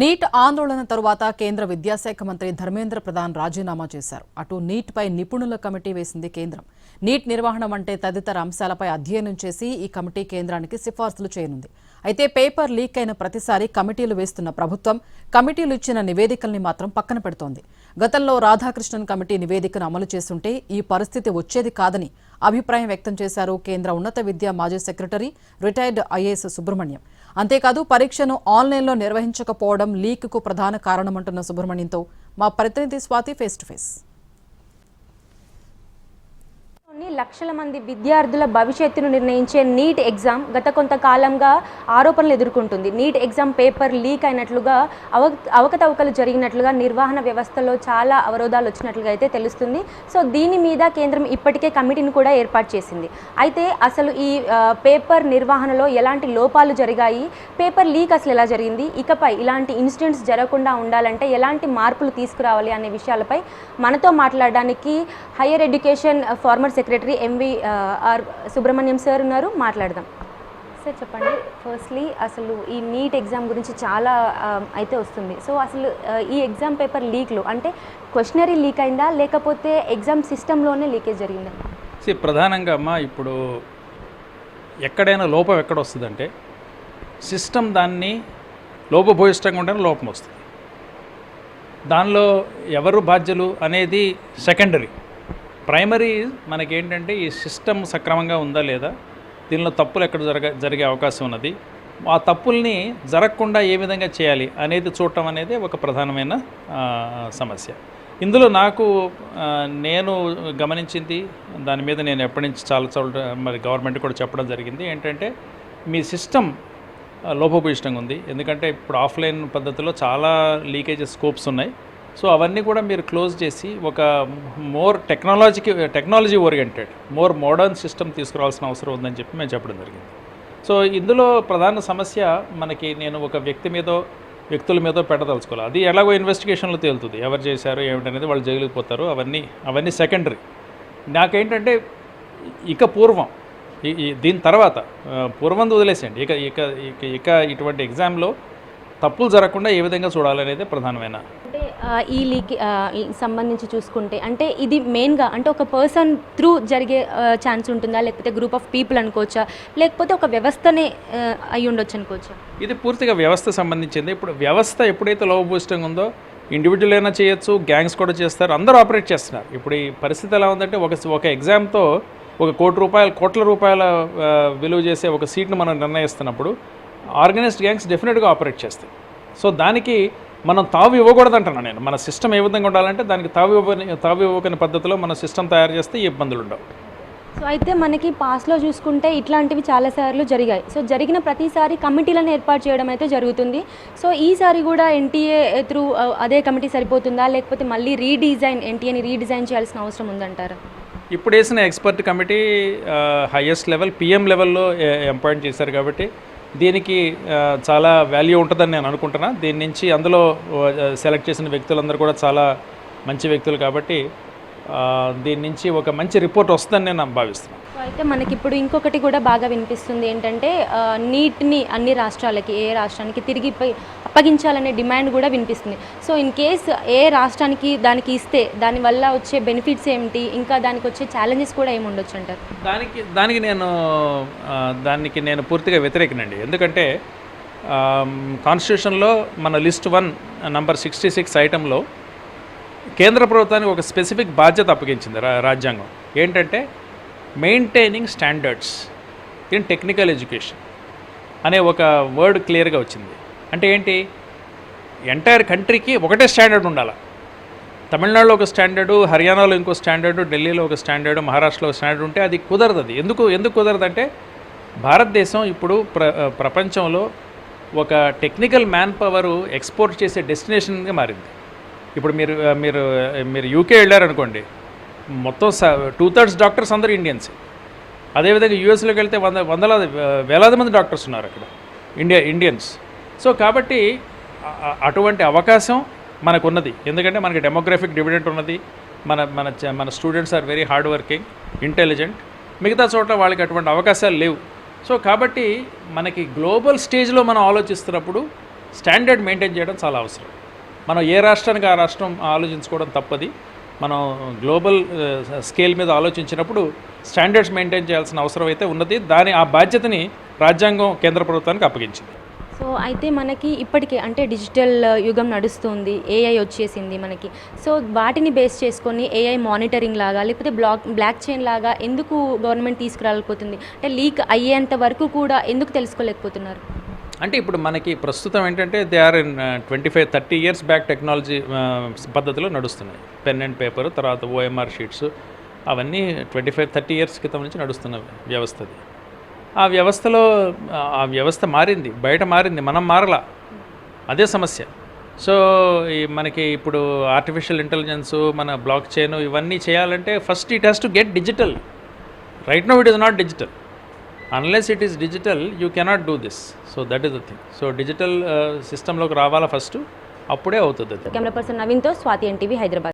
Neat ఆందోళన తరువాత కేంద్ర విద్యాశాఖ మంత్రి ధర్మేంద్ర ప్రధాన్ రాజీనామా చేశారు. అటు నీట్ పై నిపుణుల కమిటీ వేసింది కేంద్రం. నీట్ నిర్వహణ వంటి తదితర అంశాలపై అధ్యయనం చేసి ఈ కమిటీ కేంద్రానికి సిఫార్సులు చేయనుంది. అయితే పేపర్ లీక్ అయిన ప్రతిసారి కమిటీలు వేస్తున్న ప్రభుత్వం కమిటీలు ఇచ్చిన నివేదికల్ని మాత్రం పక్కన పెడుతోంది. గతంలో రాధాకృష్ణన్ కమిటీ నివేదికను అమలు చేస్తుంటే ఈ పరిస్థితి వచ్చేది కాదని అభిప్రాయం వ్యక్తం చేశారు కేంద్ర ఉన్నత విద్యా మాజీ సెక్రటరీ రిటైర్డ్ ఐఏఎస్ సుబ్రహ్మణ్యం. అంతేకాదు పరీక్షను ఆన్లైన్లో నిర్వహించకపోవడం లీక్కు ప్రధాన కారణమంటున్న సుబ్రహ్మణ్యంతో మా ప్రతినిధి స్వాతి ఫేస్ టు ఫేస్. లక్షల మంది విద్యార్థుల భవిష్యత్తును నిర్ణయించే నీట్ ఎగ్జామ్ గత కొంతకాలంగా ఆరోపణలు ఎదుర్కొంటుంది. నీట్ ఎగ్జామ్ పేపర్ లీక్ అయినట్లుగా అవకతవకలు జరిగినట్లుగా నిర్వహణ వ్యవస్థలో చాలా అవరోధాలు వచ్చినట్లుగా అయితే తెలుస్తుంది. సో దీని మీద కేంద్రం ఇప్పటికే కమిటీని కూడా ఏర్పాటు చేసింది. అయితే అసలు ఈ పేపర్ నిర్వహణలో ఎలాంటి లోపాలు జరిగాయి, పేపర్ లీక్ అసలు ఎలా జరిగింది, ఇకపై ఇలాంటి ఇన్సిడెంట్స్ జరగకుండా ఉండాలంటే ఎలాంటి మార్పులు తీసుకురావాలి అనే విషయాలపై మనతో మాట్లాడడానికి higher education farmer secretary MVR Subrahmanyam sir ఉన్నారు. మాట్లాడదాం. సార్ చెప్పండి, ఫస్ట్లీ అసలు ఈ నీట్ ఎగ్జామ్ గురించి చాలా అయితే వస్తుంది. సో అసలు ఈ ఎగ్జామ్ పేపర్ లీక్లో అంటే క్వశ్చనరీ లీక్ అయిందా లేకపోతే ఎగ్జామ్ సిస్టంలోనే లీకేజ్ జరిగిందా? ప్రధానంగా అమ్మా ఇప్పుడు ఎక్కడైనా లోపం ఎక్కడ వస్తుందంటే సిస్టమ్ దాన్ని లోపభూయిష్టంగా ఉంటేనే లోపం వస్తుంది. దానిలో ఎవరు బాధ్యులు అనేది సెకండరీ. ప్రైమరీ మనకేంటంటే ఈ సిస్టమ్ సక్రమంగా ఉందా లేదా, దీనిలో తప్పులు ఎక్కడ జరిగే అవకాశం ఉన్నది, ఆ తప్పుల్ని జరగకుండా ఏ విధంగా చేయాలి అనేది చూడటం అనేది ఒక ప్రధానమైన సమస్య. ఇందులో నేను గమనించింది, దాని మీద నేను ఎప్పటి నుంచి చాలా మరి గవర్నమెంట్ కూడా చెప్పడం జరిగింది ఏంటంటే మీ సిస్టమ్ లోపభూయిష్టంగా ఉంది. ఎందుకంటే ఇప్పుడు ఆఫ్లైన్ పద్ధతిలో చాలా లీకేజెస్ స్కోప్స్ ఉన్నాయి. సో అవన్నీ కూడా మీరు క్లోజ్ చేసి ఒక more technology oriented more modern system తీసుకురావాల్సిన అవసరం ఉందని చెప్పి మేము చెప్పడం జరిగింది. సో ఇందులో ప్రధాన సమస్య నేను ఒక వ్యక్తుల మీదో పెట్టదలుచుకోవాలి. అది ఎలాగో ఇన్వెస్టిగేషన్లో తేలుతుంది, ఎవరు చేశారు ఏమిటనేది, వాళ్ళు జైలుకి పోతారు, అవన్నీ సెకండరీ. నాకేంటంటే ఇక పూర్వం దీని తర్వాత పూర్వం వదిలేసేయండి, ఇక ఇటువంటి ఎగ్జామ్లో తప్పులు జరగకుండా ఏ విధంగా చూడాలనేది ప్రధానమైన. అంటే ఈ లీక్ సంబంధించి చూసుకుంటే అంటే ఇది మెయిన్గా అంటే ఒక పర్సన్ త్రూ జరిగే ఛాన్స్ ఉంటుందా, లేకపోతే గ్రూప్ ఆఫ్ పీపుల్ అనుకోవచ్చా, లేకపోతే ఒక వ్యవస్థనే అయి ఉండొచ్చు అనుకోవచ్చా? ఇది పూర్తిగా వ్యవస్థ సంబంధించింది. ఇప్పుడు వ్యవస్థ ఎప్పుడైతే లోపభూయిష్టంగా ఉందో ఇండివిజువల్ అయినా చేయొచ్చు, గ్యాంగ్స్ కూడా చేస్తారు, అందరూ ఆపరేట్ చేస్తున్నారు. ఇప్పుడు ఈ పరిస్థితి ఎలా ఉందంటే ఒక ఎగ్జామ్తో కోట్ల రూపాయల విలువ చేసే ఒక సీట్ను మనం నిర్ణయిస్తున్నప్పుడు ఆర్గనైజ్డ్ గ్యాంగ్స్ డెఫినెట్గా ఆపరేట్ చేస్తాయి. సో దానికి మనం తావు ఇవ్వకూడదు అంటున్నాను నేను. మన సిస్టమ్ ఏ విధంగా ఉండాలంటే దానికి తావు ఇవ్వకని పద్ధతిలో మన సిస్టమ్ తయారు చేస్తే ఈ ఇబ్బందులు ఉండవు. సో అయితే మనకి పాస్లో చూసుకుంటే ఇట్లాంటివి చాలాసార్లు జరిగాయి. సో జరిగిన ప్రతిసారి కమిటీలను ఏర్పాటు చేయడం అయితే జరుగుతుంది. సో ఈసారి కూడా ఎన్టీఏ త్రూ అదే కమిటీ సరిపోతుందా, లేకపోతే మళ్ళీ ఎన్టీఏని రీడిజైన్ చేయాల్సిన అవసరం ఉందంటారా? ఇప్పుడు వేసిన expert committee highest level PM లెవెల్లో అపాయింట్ చేశారు కాబట్టి దీనికి చాలా వాల్యూ ఉంటుందని నేను అనుకుంటున్నా. దీని నుంచి అందులో సెలెక్ట్ చేసిన వ్యక్తులందరూ కూడా చాలా మంచి వ్యక్తులు కాబట్టి దీని నుంచి ఒక మంచి రిపోర్ట్ వస్తుందని నేను భావిస్తున్నాను. అయితే మనకి ఇప్పుడు ఇంకొకటి కూడా బాగా వినిపిస్తుంది ఏంటంటే నీట్ని అన్ని రాష్ట్రాలకి, ఏ రాష్ట్రానికి తిరిగి అప్పగించాలనే డిమాండ్ కూడా వినిపిస్తుంది. సో ఇన్ కేస్ ఏ రాష్ట్రానికి దానికి ఇస్తే దానివల్ల వచ్చే బెనిఫిట్స్ ఏమిటి, ఇంకా దానికి వచ్చే ఛాలెంజెస్ కూడా ఏమి ఉండొచ్చు అంటారు? దానికి నేను పూర్తిగా వ్యతిరేకనండి. ఎందుకంటే కాన్స్టిట్యూషన్లో మన లిస్ట్ 1 నంబర్ 66 ఐటెంలో కేంద్ర ప్రభుత్వానికి ఒక స్పెసిఫిక్ బాధ్యత అప్పగించింది రాజ్యాంగం. ఏంటంటే maintaining standards in technical education అనే ఒక వర్డ్ క్లియర్గా వచ్చింది. అంటే ఏంటి, ఎంటైర్ కంట్రీకి ఒకటే స్టాండర్డ్ ఉండాలి. తమిళనాడులో ఒక స్టాండర్డు, హర్యానాలో ఇంకో స్టాండర్డు, ఢిల్లీలో ఒక స్టాండర్డు, మహారాష్ట్రలో ఒక స్టాండర్డ్ ఉంటే అది కుదరదు. అది ఎందుకు కుదరదు అంటే భారతదేశం ఇప్పుడు ప్రపంచంలో ఒక టెక్నికల్ మ్యాన్ పవర్ ఎక్స్పోర్ట్ చేసే డెస్టినేషన్గా మారింది. ఇప్పుడు మీరు యూకే వెళ్ళారనుకోండి, మొత్తం 2/3 డాక్టర్స్ అందరూ ఇండియన్స్. అదేవిధంగా యూఎస్లోకి వెళ్తే వేలాది మంది డాక్టర్స్ ఉన్నారు అక్కడ, ఇండియన్స్. సో కాబట్టి అటువంటి అవకాశం మనకు ఉన్నది. ఎందుకంటే మనకి డెమోగ్రఫిక్ డివిడెంట్ ఉన్నది. మన students are very hard working, intelligent. మిగతా చోట్ల వాళ్ళకి అటువంటి అవకాశాలు లేవు. సో కాబట్టి మనకి గ్లోబల్ స్టేజ్లో మనం ఆలోచిస్తున్నప్పుడు స్టాండర్డ్ మెయింటైన్ చేయడం చాలా అవసరం. మనం ఏ రాష్ట్రానికి ఆ రాష్ట్రం ఆలోచించుకోవడం తప్పది. మనం గ్లోబల్ స్కేల్ మీద ఆలోచించినప్పుడు స్టాండర్డ్స్ మెయింటైన్ చేయాల్సిన అవసరం అయితే ఉన్నది. ఆ బాధ్యతని రాజ్యాంగం కేంద్ర ప్రభుత్వానికి అప్పగించింది. సో అయితే మనకి ఇప్పటికే అంటే డిజిటల్ యుగం నడుస్తుంది, ఏఐ వచ్చేసింది మనకి. సో వాటిని బేస్ చేసుకొని ఏఐ మానిటరింగ్ లాగా లేకపోతే బ్లాక్ చైన్ లాగా ఎందుకు గవర్నమెంట్ తీసుకురాలేకపోతుంది? అంటే లీక్ అయ్యేంత వరకు కూడా ఎందుకు తెలుసుకోలేకపోతున్నారు? అంటే ఇప్పుడు మనకి ప్రస్తుతం ఏంటంటే they are in 25-30 years back technology పద్ధతిలో నడుస్తున్నాయి. పెన్ అండ్ పేపర్, తర్వాత OMR షీట్స్, అవన్నీ 25-30 ఇయర్స్ క్రితం నుంచి నడుస్తున్న వ్యవస్థది. ఆ వ్యవస్థ మారింది, బయట మారింది, మనం మారలా. అదే సమస్య. సో మనకి ఇప్పుడు ఆర్టిఫిషియల్ ఇంటెలిజెన్స్, మన బ్లాక్ చైన్ ఇవన్నీ చేయాలంటే first it has to get digital. Right now it is not digital. Unless it is digital you cannot do this. So that is the thing. So digital సిస్టంలోకి రావాలా first, అప్పుడే అవుతుంది. Camera person నవీన్తో Swathi, NTV, Hyderabad.